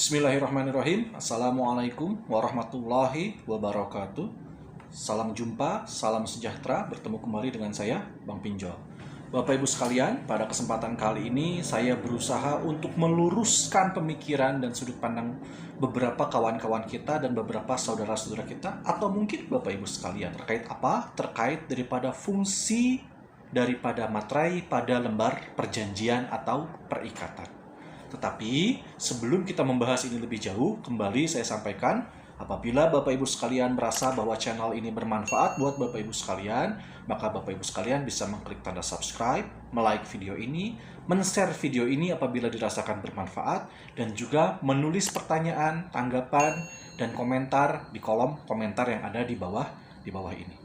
Bismillahirrahmanirrahim. Assalamualaikum warahmatullahi wabarakatuh. Salam jumpa, salam sejahtera. Bertemu kembali dengan saya, Bang Pinjol. Bapak Ibu sekalian, pada kesempatan kali ini saya berusaha untuk meluruskan pemikiran dan sudut pandang beberapa kawan-kawan kita dan beberapa saudara-saudara kita, atau mungkin Bapak Ibu sekalian. Terkait apa? Terkait daripada fungsi daripada materai pada lembar perjanjian atau perikatan. Tetapi sebelum kita membahas ini lebih jauh, kembali saya sampaikan, apabila Bapak Ibu sekalian merasa bahwa channel ini bermanfaat buat Bapak Ibu sekalian, maka Bapak Ibu sekalian bisa mengklik tanda subscribe, like video ini, share video ini apabila dirasakan bermanfaat, dan juga menulis pertanyaan, tanggapan, dan komentar di kolom komentar yang ada di bawah ini.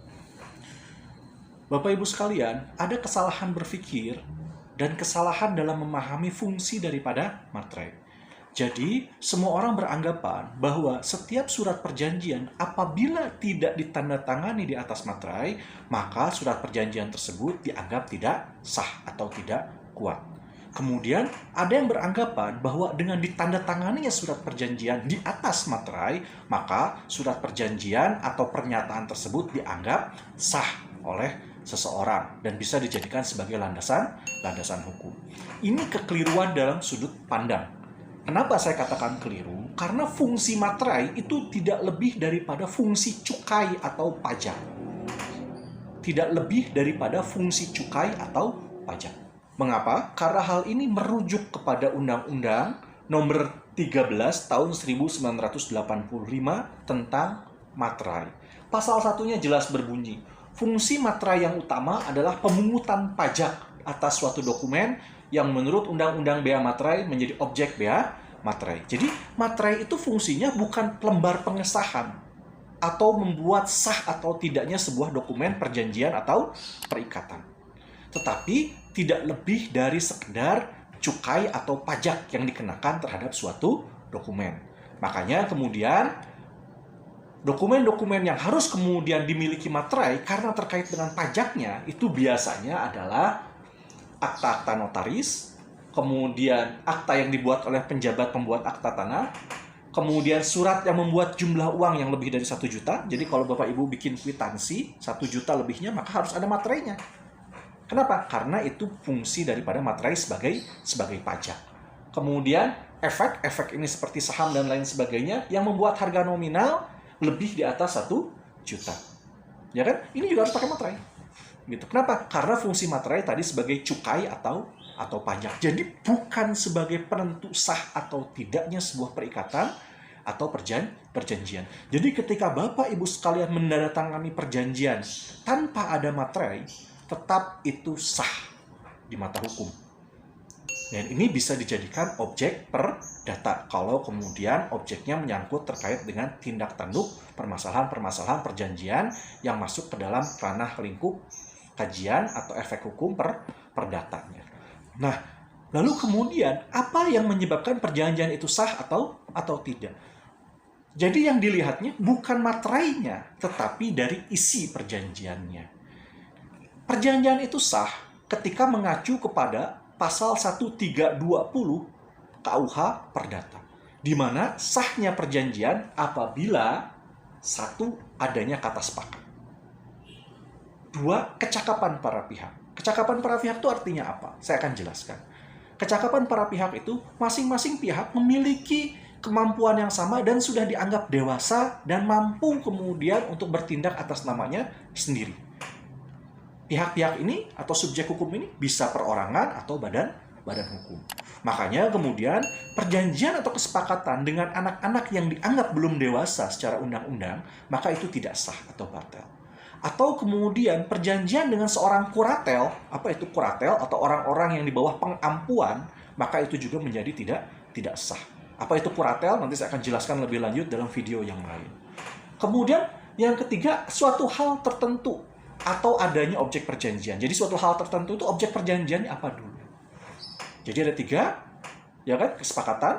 Bapak Ibu sekalian, ada kesalahan berpikir dan kesalahan dalam memahami fungsi daripada materai. Jadi, semua orang beranggapan bahwa setiap surat perjanjian apabila tidak ditandatangani di atas materai, maka surat perjanjian tersebut dianggap tidak sah atau tidak kuat. Kemudian, ada yang beranggapan bahwa dengan ditandatanganinya surat perjanjian di atas materai, maka surat perjanjian atau pernyataan tersebut dianggap sah oleh seseorang dan bisa dijadikan sebagai landasan hukum. Ini kekeliruan dalam sudut pandang. Kenapa saya katakan keliru? Karena fungsi materai itu tidak lebih daripada fungsi cukai atau pajak. Tidak lebih daripada fungsi cukai atau pajak. Mengapa? Karena hal ini merujuk kepada Undang-Undang Nomor 13 Tahun 1985 tentang materai. Pasal 1-nya jelas berbunyi, fungsi materai yang utama adalah pemungutan pajak atas suatu dokumen yang menurut Undang-Undang Bea Materai menjadi objek bea materai. Jadi, materai itu fungsinya bukan lembar pengesahan atau membuat sah atau tidaknya sebuah dokumen perjanjian atau perikatan. Tetapi, tidak lebih dari sekedar cukai atau pajak yang dikenakan terhadap suatu dokumen. Makanya kemudian dokumen-dokumen yang harus kemudian dimiliki materai karena terkait dengan pajaknya itu biasanya adalah akta-akta notaris, kemudian akta yang dibuat oleh penjabat pembuat akta tanah, kemudian surat yang membuat jumlah uang yang lebih dari 1 juta. Jadi kalau Bapak Ibu bikin kwitansi 1 juta lebihnya, maka harus ada materainya. Kenapa? Karena itu fungsi daripada materai sebagai pajak. Kemudian efek ini seperti saham dan lain sebagainya yang membuat harga nominal lebih di atas 1 juta. Ya kan? Ini juga harus pakai materai. Gitu. Kenapa? Karena fungsi materai tadi sebagai cukai atau pajak. Jadi bukan sebagai penentu sah atau tidaknya sebuah perikatan atau perjanjian. Jadi ketika Bapak Ibu sekalian menandatangani perjanjian tanpa ada materai, tetap itu sah di mata hukum. Dan ini bisa dijadikan objek perdata kalau kemudian objeknya menyangkut terkait dengan tindak tanduk permasalahan-permasalahan perjanjian yang masuk ke dalam ranah lingkup kajian atau efek hukum perdatanya. Nah, lalu kemudian apa yang menyebabkan perjanjian itu sah atau tidak? Jadi yang dilihatnya bukan materainya, tetapi dari isi perjanjiannya. Perjanjian itu sah ketika mengacu kepada Pasal 1320 KUH Perdata, di mana sahnya perjanjian apabila 1. Adanya kata sepakat, 2. Kecakapan para pihak. Kecakapan para pihak itu artinya apa? Saya akan jelaskan. Kecakapan para pihak itu masing-masing pihak memiliki kemampuan yang sama dan sudah dianggap dewasa dan mampu kemudian untuk bertindak atas namanya sendiri. Pihak-pihak ini atau subjek hukum ini bisa perorangan atau badan hukum. Makanya kemudian perjanjian atau kesepakatan dengan anak-anak yang dianggap belum dewasa secara undang-undang, maka itu tidak sah atau batal. Atau kemudian perjanjian dengan seorang kuratel, apa itu kuratel atau orang-orang yang di bawah pengampuan, maka itu juga menjadi tidak sah. Apa itu kuratel? Nanti saya akan jelaskan lebih lanjut dalam video yang lain. Kemudian yang ketiga, suatu hal tertentu atau adanya objek perjanjian. Jadi suatu hal tertentu itu objek perjanjiannya apa dulu? Jadi ada 3, ya kan? Kesepakatan,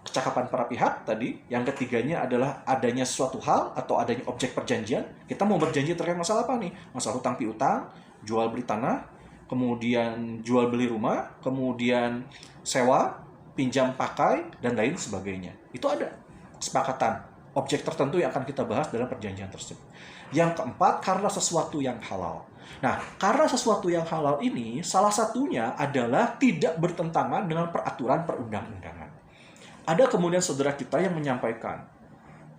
kecakapan para pihak tadi. Yang ketiganya adalah adanya suatu hal atau adanya objek perjanjian. Kita mau berjanji terkait masalah apa nih? Masalah hutang piutang, jual beli tanah, kemudian jual beli rumah, kemudian sewa, pinjam pakai, dan lain sebagainya. Itu ada kesepakatan objek tertentu yang akan kita bahas dalam perjanjian tersebut. Yang keempat, karena sesuatu yang halal. Nah, karena sesuatu yang halal ini, salah satunya adalah tidak bertentangan dengan peraturan perundang-undangan. Ada kemudian saudara kita yang menyampaikan,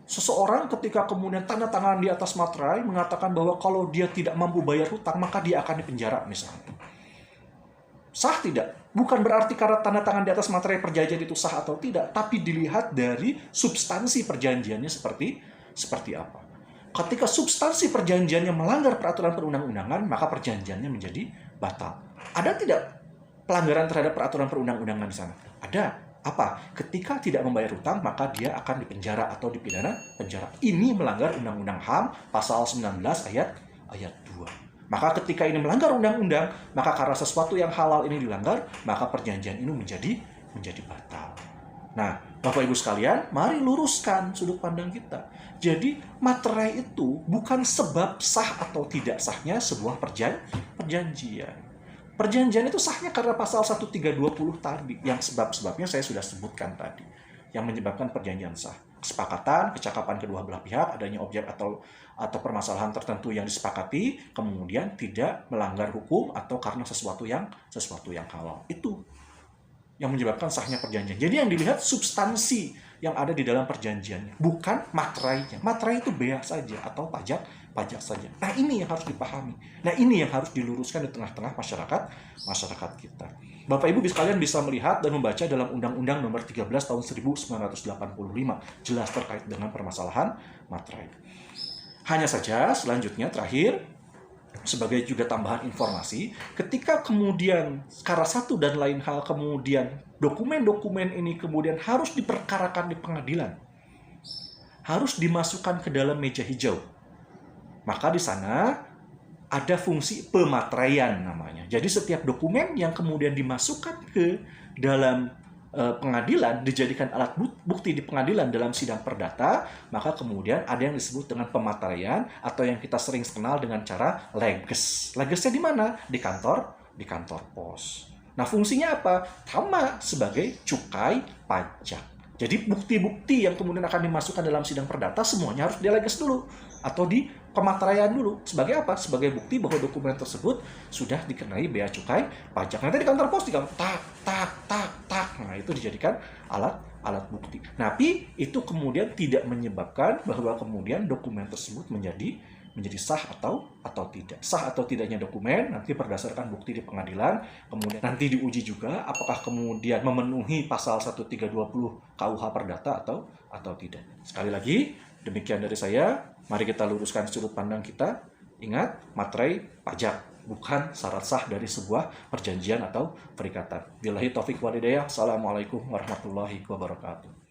seseorang ketika kemudian tanda tangan di atas materai mengatakan bahwa kalau dia tidak mampu bayar hutang, maka dia akan dipenjara misalnya. Sah tidak? Bukan berarti karena tanda tangan di atas materai perjanjian itu sah atau tidak, tapi dilihat dari substansi perjanjiannya seperti apa. Ketika substansi perjanjiannya melanggar peraturan perundang-undangan, maka perjanjiannya menjadi batal. Ada tidak pelanggaran terhadap peraturan perundang-undangan di sana? Ada. Apa? Ketika tidak membayar hutang, maka dia akan dipenjara atau dipidana penjara. Ini melanggar Undang-Undang HAM pasal 19 ayat 2. Maka ketika ini melanggar undang-undang, maka karena sesuatu yang halal ini dilanggar, maka perjanjian ini menjadi batal. Nah, Bapak Ibu sekalian, mari luruskan sudut pandang kita. Jadi, materai itu bukan sebab sah atau tidak sahnya sebuah perjanjian. Perjanjian itu sahnya karena pasal 1320 tadi, yang sebab-sebabnya saya sudah sebutkan tadi, yang menyebabkan perjanjian sah. Kesepakatan, kecakapan kedua belah pihak, adanya objek atau permasalahan tertentu yang disepakati, kemudian tidak melanggar hukum atau karena sesuatu yang halal. Itu yang menyebabkan sahnya perjanjian. Jadi yang dilihat substansi yang ada di dalam perjanjiannya, bukan materainya. Materai itu bea saja atau pajak saja. Nah, ini yang harus dipahami. Nah, ini yang harus diluruskan di tengah-tengah masyarakat kita. Bapak Ibu sekalian bisa melihat dan membaca dalam Undang-Undang Nomor 13 Tahun 1985 jelas terkait dengan permasalahan materai. Hanya saja selanjutnya terakhir, sebagai juga tambahan informasi, ketika kemudian karena satu dan lain hal kemudian dokumen-dokumen ini kemudian harus diperkarakan di pengadilan, harus dimasukkan ke dalam meja hijau, maka di sana ada fungsi pemateraian namanya. Jadi setiap dokumen yang kemudian dimasukkan ke dalam pengadilan, dijadikan alat bukti di pengadilan dalam sidang perdata, maka kemudian ada yang disebut dengan pemateraian atau yang kita sering kenal dengan cara leges. Legesnya di mana? Di kantor pos. Nah, fungsinya apa? Sama sebagai cukai pajak. Jadi bukti-bukti yang kemudian akan dimasukkan dalam sidang perdata semuanya harus dileges dulu atau di pemateraian dulu. Sebagai apa? Sebagai bukti bahwa dokumen tersebut sudah dikenai bea cukai pajak. Nanti di kantor pos tinggal tak. Nah, itu dijadikan alat bukti. Tapi itu kemudian tidak menyebabkan bahwa kemudian dokumen tersebut menjadi sah atau tidak. Sah atau tidaknya dokumen nanti berdasarkan bukti di pengadilan, kemudian nanti diuji juga apakah kemudian memenuhi pasal 1320 KUH Perdata atau tidak. Sekali lagi, demikian dari saya. Mari kita luruskan sudut pandang kita. Ingat, materai pajak bukan syarat sah dari sebuah perjanjian atau perikatan. Billahi taufik wal hidayah. Assalamualaikum warahmatullahi wabarakatuh.